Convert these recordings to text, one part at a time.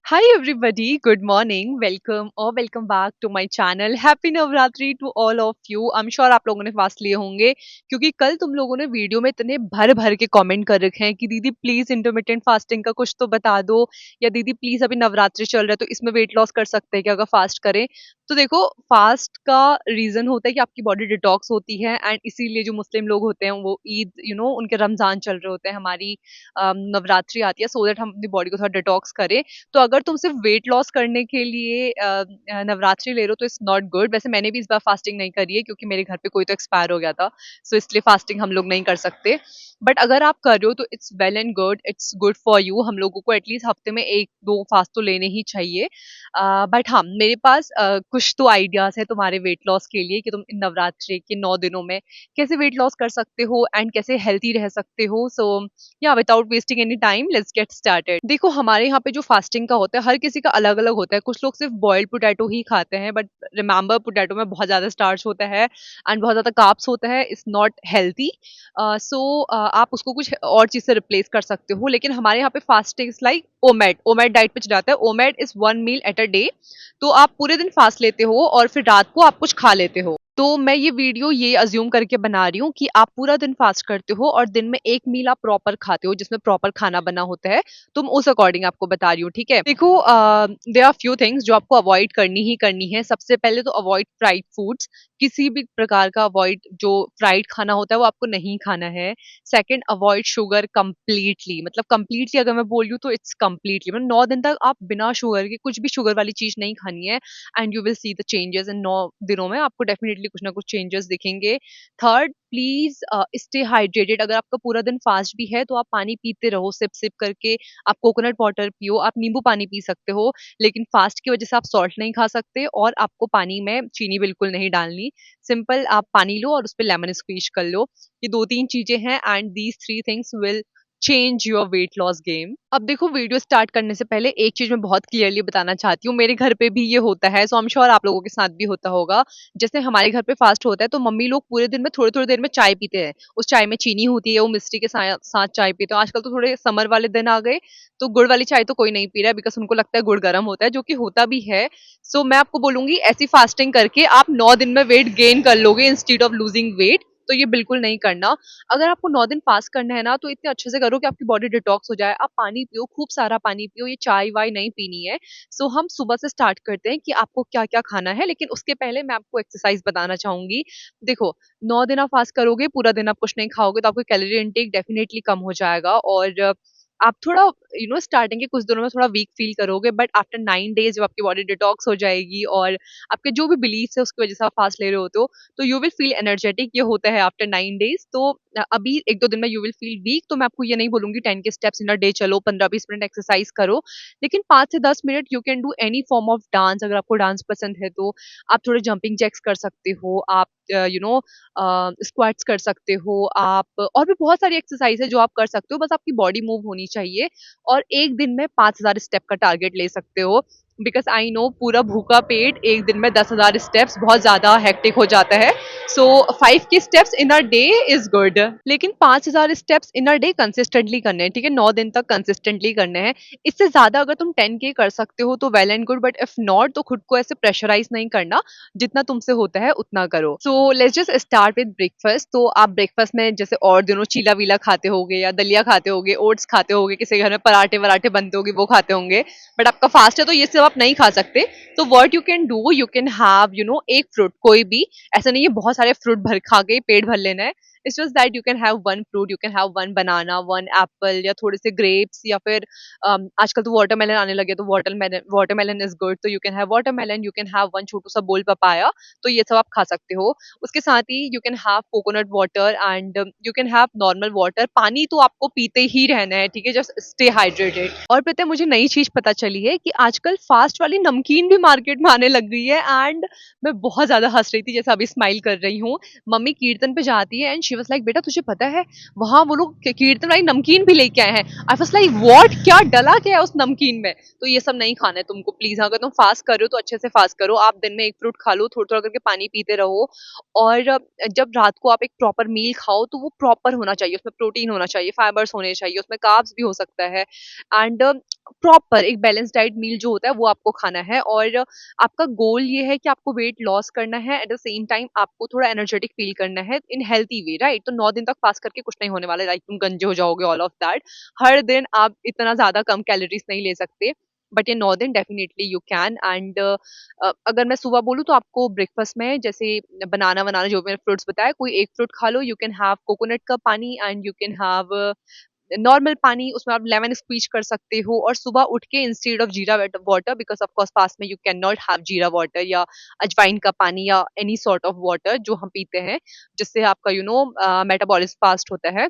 Hi everybody, good morning, welcome or welcome back to my channel. Happy Navratri to all of you. I'm sure आप लोगों ने fast लिए होंगे क्योंकि कल तुम लोगों ने वीडियो में इतने भर भर के कमेंट कर रखे हैं कि दीदी प्लीज इंटरमिटेंट फास्टिंग का कुछ तो बता दो या दीदी प्लीज अभी नवरात्रि चल रहा है तो इसमें वेट लॉस कर सकते हैं क्या अगर फास्ट करें। तो देखो, फास्ट का रीजन होता है कि आपकी बॉडी डिटॉक्स होती है एंड इसीलिए जो मुस्लिम लोग होते हैं वो ईद उनके रमजान चल रहे होते हैं, हमारी नवरात्रि आती है सो दैट हम अपनी बॉडी को थोड़ा डिटॉक्स करें। तो अगर तुम सिर्फ वेट लॉस करने के लिए नवरात्रि ले रहे हो तो इट्स नॉट गुड। वैसे मैंने भी इस बार फास्टिंग नहीं करी है क्योंकि मेरे घर पे कोई तो एक्सपायर हो गया था, सो इसलिए फास्टिंग हम लोग नहीं कर सकते। बट अगर आप कर रहे हो तो it's well and good, it's good for you. हम लोगों को एटलीस्ट हफ्ते में एक दो फास्ट तो लेने ही चाहिए। बट हाँ, मेरे पास कुछ तो आइडियाज है तुम्हारे वेट लॉस के लिए कि तुम इन नवरात्रि के 9 दिनों में कैसे वेट लॉस कर सकते हो एंड कैसे हेल्थी रह सकते हो। सो या without wasting any time let's get started. देखो, हमारे यहाँ पे जो फास्टिंग का होता है हर किसी का अलग अलग होता है। कुछ लोग सिर्फ बॉइल्ड पोटैटो ही खाते हैं, बट रिमेंबर पोटैटो में बहुत ज्यादा स्टार्च होता है एंड बहुत ज्यादा कार्ब्स होता है, इट्स नॉट हेल्थी। सो आप उसको कुछ और चीज से रिप्लेस कर सकते हो। लेकिन हमारे यहाँ पे fasting is like OMAD OMAD diet पे जाता है। OMAD is 1 meal at a day. तो आप पूरे दिन फास्ट लेते हो और फिर रात को आप कुछ खा लेते हो। तो मैं ये वीडियो ये अज्यूम करके बना रही हूँ कि आप पूरा दिन फास्ट करते हो और दिन में एक मील आप प्रॉपर खाते हो जिसमें प्रॉपर खाना बना होता है। तो मैं उस अकॉर्डिंग आपको बता रही हूँ, ठीक है। देखो, देयर आर फ्यू थिंग्स जो आपको अवॉइड करनी है। सबसे पहले तो अवॉइड फ्राइड फूड्स। किसी भी प्रकार का अवॉइड, जो फ्राइड खाना होता है वो आपको नहीं खाना है। Second, avoid sugar completely. मतलब कंप्लीटली अगर मैं बोल रही हूँ तो इट्स कंप्लीटली, मतलब 9 दिन तक आप बिना शुगर के कुछ भी शुगर वाली चीज नहीं खानी है and you will see the changes in 9 दिनों में। आपको डेफिनेटली कुछ ना कुछ चेंजेस दिखेंगे। Third, please stay hydrated. अगर आपका पूरा दिन फास्ट भी है तो आप पानी पीते रहो, सिप सिप करके। आप कोकोनट वाटर पियो, आप नींबू पानी पी सकते हो, लेकिन फास्ट की वजह से आप सॉल्ट नहीं खा सकते और आपको पानी में चीनी बिल्कुल नहीं डालनी। सिंपल आप पानी लो और उस पर लेमन स्क्वीज कर लो। ये दो तीन चीजें हैं and these three things will change your weight loss game. अब देखो, वीडियो स्टार्ट करने से पहले एक चीज मैं बहुत क्लियरली बताना चाहती हूँ। मेरे घर पे भी ये होता है, सो आई एम श्योर आप लोगों के साथ भी होता होगा। जैसे हमारे घर पे फास्ट होता है तो मम्मी लोग पूरे दिन में थोड़ी थोड़ी देर में चाय पीते हैं। उस चाय में चीनी होती है, वो मिस्ट्री के साथ चाय पीते हैं। आजकल तो थोड़े समर वाले दिन आ गए तो गुड़ वाली चाय तो कोई नहीं पी रहा है बिकॉज उनको लगता है गुड़ गर्म होता है, जो कि होता भी है। सो मैं आपको बोलूंगी ऐसी फास्टिंग करके आप 9 दिन में वेट गेन कर लोगे इंस्टीड ऑफ लूजिंग वेट। तो ये बिल्कुल नहीं करना। अगर आपको 9 दिन फास्ट करना है ना तो इतने अच्छे से करो कि आपकी बॉडी डिटॉक्स हो जाए। आप पानी पियो, खूब सारा पानी पियो, ये चाय वाय नहीं पीनी है। सो हम सुबह से स्टार्ट करते हैं कि आपको क्या क्या खाना है, लेकिन उसके पहले मैं आपको एक्सरसाइज बताना चाहूंगी। देखो, 9 दिन आप फास्ट करोगे, पूरा दिन आप कुछ नहीं खाओगे तो आपको कैलोरी इनटेक डेफिनेटली कम हो जाएगा और आप थोड़ा स्टार्टिंग के कुछ दिनों में थोड़ा वीक फील करोगे, बट आफ्टर 9 डेज जब आपकी बॉडी डिटॉक्स हो जाएगी और आपके जो भी बिलीफ है उसकी वजह से आप फास्ट ले रहे होते हो तो यू विल फील एनर्जेटिक। ये होता है आफ्टर 9 डेज। तो अभी एक दो दिन में यू विल फील वीक, तो मैं आपको ये नहीं बोलूंगी 10 के स्टेप्स इन अ डे चलो, 15-20 मिनट एक्सरसाइज करो, लेकिन 5 से 10 minute you can do any form of dance. अगर आपको डांस पसंद है तो आप थोड़े जंपिंग जैक्स कर सकते हो, आप स्क्वाट्स कर सकते हो, आप और भी बहुत सारी एक्सरसाइज है जो आप कर सकते हो। बस आपकी बॉडी मूव होनी चाहिए और एक दिन में 5,000 स्टेप का टारगेट ले सकते हो। बिकॉज आई नो पूरा भूखा पेट एक दिन में 10,000 स्टेप्स बहुत ज्यादा हेक्टिक हो जाता है। सो 5 के steps in a day is good, लेकिन 5,000 steps in a day consistently करने हैं, ठीक है। 9 दिन तक कंसिस्टेंटली करने हैं। इससे ज्यादा अगर तुम 10 के कर सकते हो तो well and good, but if not तो खुद को ऐसे प्रेशराइज नहीं करना। जितना तुमसे होता है उतना करो। So let's just start with breakfast. तो आप ब्रेकफास्ट में जैसे और दिनों चीला वीला खाते होगे या दलिया खाते होगे, ओट्स खाते होगे, किसी घर में पराठे वराठे बनते होंगे वो खाते होंगे, बट आपका फास्ट है तो ये सब आप नहीं खा सकते। तो what you can do, you can have एक फ्रूट कोई भी। ऐसा नहीं है बहुत सारे फ्रूट भर खा के पेट भर लेना है। It's just that you can have one fruit, you can have one banana, one Apple या थोड़े से ग्रेप्स या फिर आजकल तो वाटरमेलन आने लगे तो वाटरमेलन वाटरमेलन इज गुड। तो you can have watermelon, you can have one छोटू सा बोल पपाया। तो ये सब आप खा सकते हो। उसके साथ ही you can have coconut water and you can have normal water. पानी तो आपको पीते ही रहना है, ठीक है, जस्ट स्टे हाइड्रेटेड। और पता है मुझे नई चीज पता चली है कि आजकल फास्ट वाली नमकीन भी मार्केट में आने लग गई है एंड मैं बहुत ज्यादा हंस रही थी, जैसे अभी स्माइल कर रही हूँ। मम्मी कीर्तन पे जाती है एंड शी वाज़ लाइक बेटा तुझे पता है वहाँ वो लोग कीर्तन वाली नमकीन भी लेके आए हैं। आई वाज़ लाइक व्हाट, क्या डला क्या है उस नमकीन में? तो ये सब नहीं खाना है तुमको प्लीज़। अगर तुम फास्ट कर रहे हो तो अच्छे से फास्ट करो। आप दिन में 1 फ्रूट खा लो, थोड़ा-थोड़ा करके पानी पीते रहो और जब रात को आप एक प्रॉपर मील खाओ तो वो प्रॉपर होना चाहिए, उसमें प्रोटीन होना चाहिए, फाइबर्स होने चाहिए, उसमें कार्ब्स भी हो सकता है एंड प्रॉपर एक बैलेंस डाइट मील जो होता है वो आपको खाना है। और आपका गोल ये है कि आपको वेट लॉस करना है, एट द सेम टाइम आपको थोड़ा एनर्जेटिक फील करना है इन हेल्थी वे, राइट? तो 9 दिन तक फास्ट करके कुछ नहीं होने वाला, लाइक तुम गंजे हो जाओगे ऑल ऑफ दैट। हर दिन आप इतना ज़्यादा कम कैलोरीज़ नहीं ले सकते, बट ये 9 दिन डेफिनिटली यू कैन। एंड अगर मैं सुबह बोलूँ तो आपको ब्रेकफास्ट में जैसे बनाना वनाना जो मैंने फ्रूट्स बताया, कोई एक फ्रूट खा लो, यू कैन हैव कोकोनट का पानी and you can have normal पानी, उसमें आप लेमन स्क्वीज कर सकते हो। और सुबह उठ के इंस्टेड ऑफ जीरा water, because of course fast में यू कैन नॉट हैव जीरा वाटर या अजवाइन का पानी या एनी सॉर्ट ऑफ वाटर जो हम पीते हैं, जिससे आपका मेटाबॉलिज्म फास्ट होता है।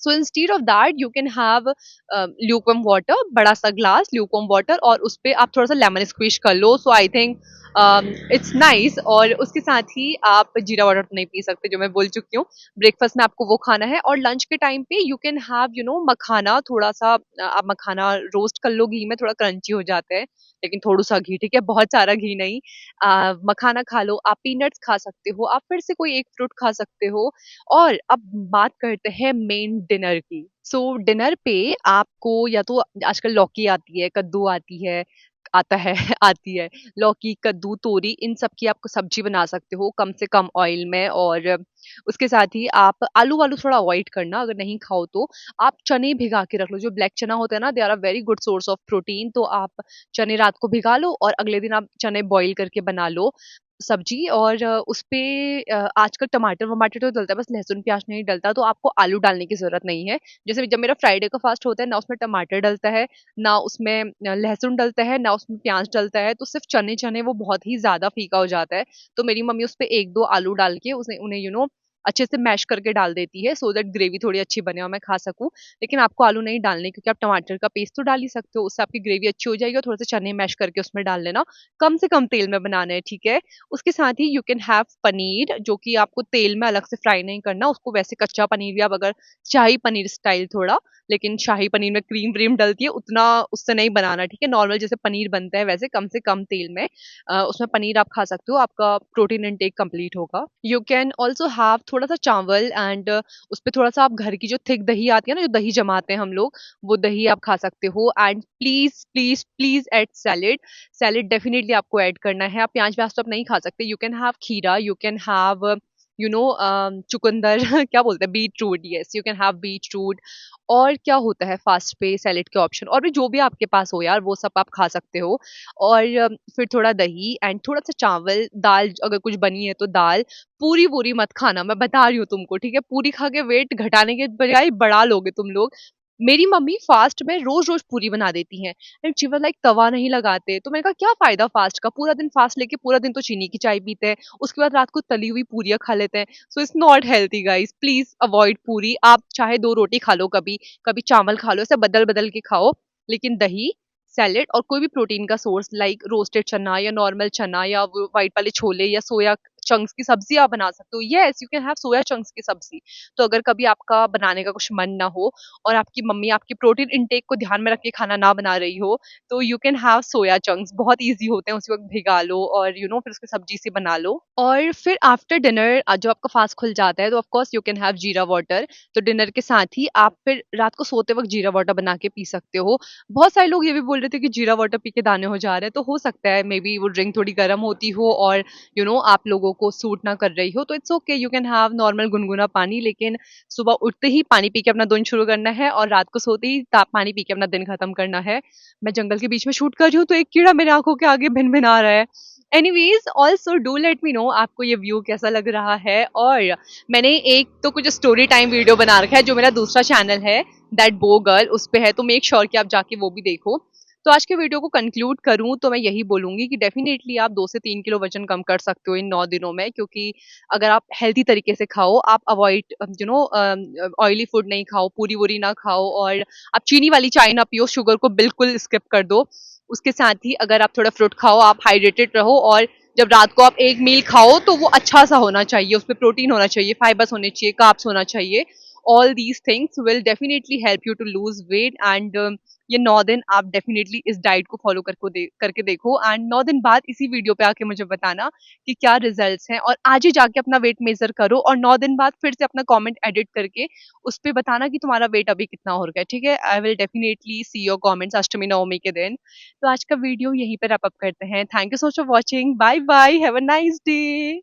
So instead of that you can have lukewarm water, बड़ा सा ग्लास ल्यूकवार्म वाटर, और उस पे आप थोड़ा सा लेमन स्क्वीज कर लो। सो आई थिंक इट्स नाइस। और उसके साथ ही आप जीरा वाटर तो नहीं पी सकते जो मैं बोल चुकी हूँ। ब्रेकफास्ट में आपको वो खाना है और लंच के टाइम पे यू कैन हैव मखाना, थोड़ा सा आप मखाना रोस्ट कर लो घी में, थोड़ा क्रंची हो जाता है, लेकिन थोड़ा सा घी, ठीक है, बहुत सारा घी नहीं। मखाना खा लो, आप पीनट्स खा सकते हो, आप फिर से कोई एक फ्रूट खा सकते हो। और अब बात करते हैं मेन डिनर की। सो डिनर पे आपको या तो आजकल लौकी आती है, कद्दू आती है, आता है आती है, लौकी, कद्दू, तोरी, इन सब की आप सब्जी बना सकते हो कम से कम ऑयल में। और उसके साथ ही आप आलू वालू थोड़ा अवॉइड करना, अगर नहीं खाओ तो। आप चने भिगा के रख लो, जो ब्लैक चना होता है ना, they are a very good source of protein. तो आप चने रात को भिगा लो और अगले दिन आप चने बॉईल करके बना लो सब्जी। और उसपे आजकल टमाटर वमाटर तो डलता है, बस लहसुन प्याज नहीं डलता, तो आपको आलू डालने की जरूरत नहीं है। जैसे जब मेरा फ्राइडे का फास्ट होता है ना, उसमें टमाटर डलता है ना, उसमें लहसुन डलता है ना, उसमें प्याज डलता है, तो सिर्फ चने चने वो बहुत ही ज्यादा फीका हो जाता है। तो मेरी मम्मी उस पे 1-2 आलू डाल के उसे उन्हें अच्छे से मैश करके डाल देती है, सो दैट ग्रेवी थोड़ी अच्छी बने और मैं खा सकूं। लेकिन आपको आलू नहीं डालने, क्योंकि आप टमाटर का पेस्ट तो डाल ही सकते हो, उससे आपकी ग्रेवी अच्छी हो जाएगी। और थोड़े से चने मैश करके उसमें डाल लेना, कम से कम तेल में बनाना है, ठीक है? उसके साथ ही यू कैन हैव पनीर, जो कि आपको तेल में अलग से फ्राई नहीं करना, उसको वैसे कच्चा पनीर भी आप अगर शाही पनीर स्टाइल थोड़ा, लेकिन शाही पनीर में क्रीम व्रीम डलती है, उतना उससे नहीं बनाना, ठीक है? नॉर्मल जैसे पनीर बनता है वैसे कम से कम तेल में उसमें पनीर आप खा सकते हो, आपका प्रोटीन इनटेक कंप्लीट होगा। यू कैन ऑल्सो हैव थोड़ा सा चावल एंड उस पे थोड़ा सा आप घर की जो थिक दही आती है ना, जो दही जमाते हैं हम लोग, वो दही आप खा सकते हो। And please please please add salad. Salad definitely आपको ऐड करना है। आप प्याज व्याज तो आप नहीं खा सकते। यू कैन हैव खीरा, यू कैन हैव चुकंदर क्या बोलते हैं, beetroot, yes you can have beetroot. और क्या होता है फास्ट पे सैलेड के ऑप्शन, और भी जो भी आपके पास हो यार, वो सब आप खा सकते हो। और फिर थोड़ा दही एंड थोड़ा सा चावल, दाल अगर कुछ बनी है तो दाल। पूरी पूरी मत खाना, मैं बता रही हूँ तुमको, ठीक है? पूरी खा के वेट घटाने के बजाय बढ़ा लोगे तुम लोग। मेरी मम्मी फास्ट में रोज रोज पूरी बना देती हैं एंड शी वाज लाइक तवा नहीं लगाते। तो मैंने कहा क्या फायदा फास्ट का, पूरा दिन फास्ट लेके पूरा दिन तो चीनी की चाय पीते हैं, उसके बाद रात को तली हुई पूरियां खा लेते हैं। So it's not healthy guys, please avoid पूरी। आप चाहे 2 रोटी खा लो, कभी कभी चावल खा लो, ऐसे बदल बदल के खाओ, लेकिन दही, सैलेड और कोई भी प्रोटीन का सोर्स लाइक रोस्टेड चना या नॉर्मल चना या व्हाइट वाले छोले या सोया चंक्स की सब्जी आप बना सकते हो। Yes you can have soya chunks की सब्जी। तो अगर कभी आपका बनाने का कुछ मन ना हो और आपकी मम्मी आपकी प्रोटीन इंटेक को ध्यान में रख के खाना ना बना रही हो, तो you can have soya chunks, बहुत ईज़ी होते हैं, उसी वक़्त भिगा लो और फिर उसकी सब्जी सी बना लो। और फिर आफ्टर डिनर जब आपका फास्ट खुल जाता है तो of course you can have जीरा वाटर। तो डिनर के साथ ही आप फिर रात को सोते वक़्त जीरा वाटर बना के पी सकते हो। बहुत सारे लोग ये भी बोल रहे थे कि जीरा वाटर पी के दाने हो जा रहे हैं, तो हो सकता है मे बी वो ड्रिंक थोड़ी गर्म होती हो और आप लोगों को सूट ना कर रही हो, तो it's okay, you can have normal गुनगुना पानी। लेकिन सुबह उठते ही पानी पी के अपना दिन शुरू करना है और रात को सोते ही पानी पी के अपना दिन खत्म करना है। मैं जंगल के बीच में शूट कर रही हूँ तो एक कीड़ा मेरे आंखों के आगे भिन भिन आ रहा है। Anyways also do let me know आपको ये व्यू कैसा लग रहा है। और मैंने एक तो कुछ स्टोरी टाइम वीडियो बना रखा है जो मेरा दूसरा चैनल है दैट बो गर्ल, उस पे है, तो मेक श्योर कि आप जाके वो भी देखो। तो आज के वीडियो को कंक्लूड करूं तो मैं यही बोलूंगी कि डेफिनेटली आप 2 से 3 किलो वजन कम कर सकते हो इन 9 दिनों में, क्योंकि अगर आप हेल्थी तरीके से खाओ, आप अवॉइड ऑयली फूड नहीं खाओ, पूरी वूरी ना खाओ, और आप चीनी वाली चाय ना पियो, शुगर को बिल्कुल स्किप कर दो। उसके साथ ही अगर आप थोड़ा फ्रूट खाओ, आप हाइड्रेटेड रहो और जब रात को आप एक मील खाओ तो वो अच्छा सा होना चाहिए, उसमें प्रोटीन होना चाहिए, फाइबर्स होने चाहिए, कार्ब्स होना चाहिए। All these things will definitely help you to lose weight and ये 9 दिन आप डेफिनेटली इस डाइट को फॉलो करके देखो एंड 9 दिन बाद इसी वीडियो पे आके मुझे बताना कि क्या रिजल्ट्स हैं, और आज ही जाके अपना वेट मेजर करो और 9 दिन बाद फिर से अपना कमेंट एडिट करके उस पे बताना कि तुम्हारा वेट अभी कितना हो गया, ठीक है? I will definitely see your comments Ashtami Navami के दिन। तो आज का वीडियो यहीं पे रैप अप करते हैं। Thank you so much for watching. Bye bye, have a nice day.